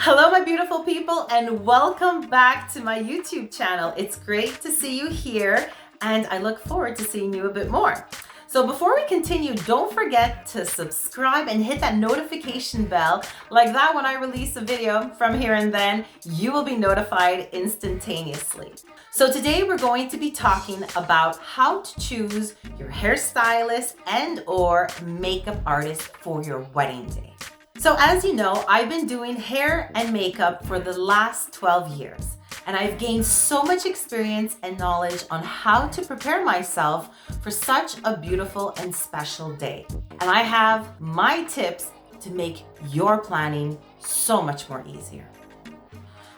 Hello, my beautiful people, and welcome back to my YouTube channel. It's great to see you here, and I look forward to seeing you a bit more. So before we continue, don't forget to subscribe and hit that notification bell. Like that, when I release a video from here and then, you will be notified instantaneously. So today we're going to be talking about how to choose your hairstylist and/or makeup artist for your wedding day. So as you know, I've been doing hair and makeup for the last 12 years, and I've gained so much experience and knowledge on how to prepare myself for such a beautiful and special day. And I have my tips to make your planning so much more easier.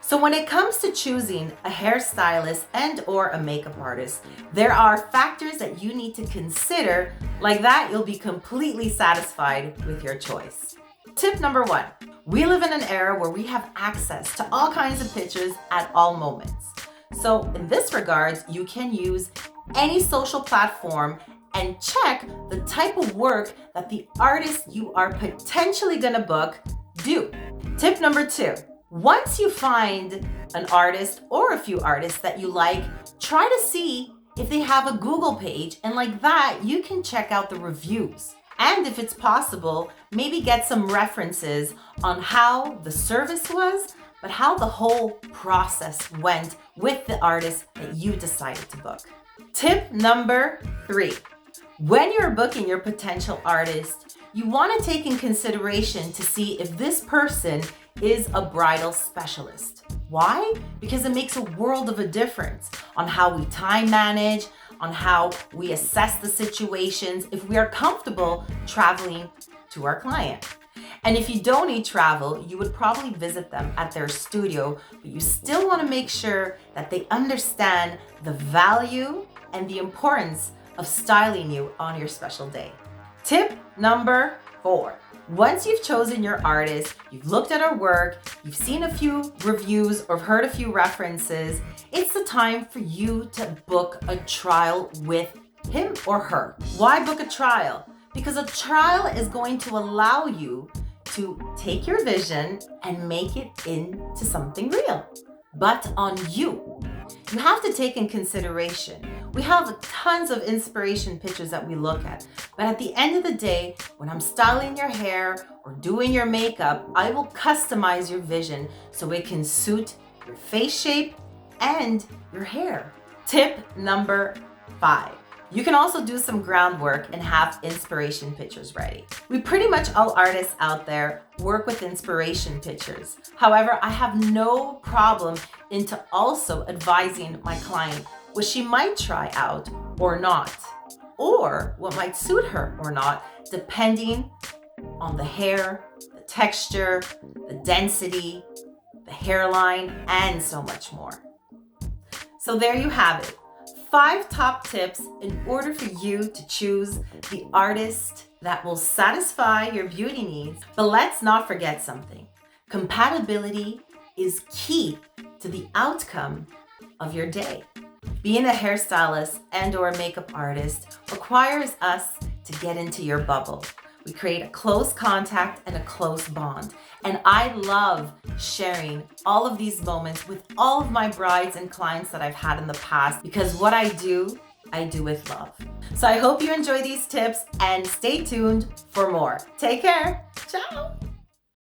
So when it comes to choosing a hairstylist and/or a makeup artist, there are factors that you need to consider. Like that, you'll be completely satisfied with your choice. Tip number one, we live in an era where we have access to all kinds of pictures at all moments. So in this regard, you can use any social platform and check the type of work that the artist you are potentially gonna book do. Tip number two, once you find an artist or a few artists that you like, try to see if they have a Google page, and like that, you can check out the reviews. And if it's possible, maybe get some references on how the service was, but how the whole process went with the artist that you decided to book. Tip number three, when you're booking your potential artist, you want to take in consideration to see if this person is a bridal specialist. Why? Because it makes a world of a difference on how we time manage, on how we assess the situations, if we are comfortable traveling to our client. And if you don't need travel, you would probably visit them at their studio, but you still want to make sure that they understand the value and the importance of styling you on your special day. Tip number four. Once you've chosen your artist, you've looked at her work, you've seen a few reviews or heard a few references, it's the time for you to book a trial with him or her. Why book a trial? Because a trial is going to allow you to take your vision and make it into something real, but on you. You have to take in consideration, we have tons of inspiration pictures that we look at, but at the end of the day, when I'm styling your hair or doing your makeup, I will customize your vision so it can suit your face shape and your hair. Tip number five. You can also do some groundwork and have inspiration pictures ready. We pretty much all artists out there work with inspiration pictures. However, I have no problem into also advising my client what she might try out or not, or what might suit her or not, depending on the hair, the texture, the density, the hairline, and so much more. So there you have it. 5 top tips in order for you to choose the artist that will satisfy your beauty needs. But let's not forget something. Compatibility is key to the outcome of your day. Being a hairstylist and/or a makeup artist requires us to get into your bubble. We create a close contact and a close bond. And I love sharing all of these moments with all of my brides and clients that I've had in the past, because what I do with love. So I hope you enjoy these tips and stay tuned for more. Take care. Ciao.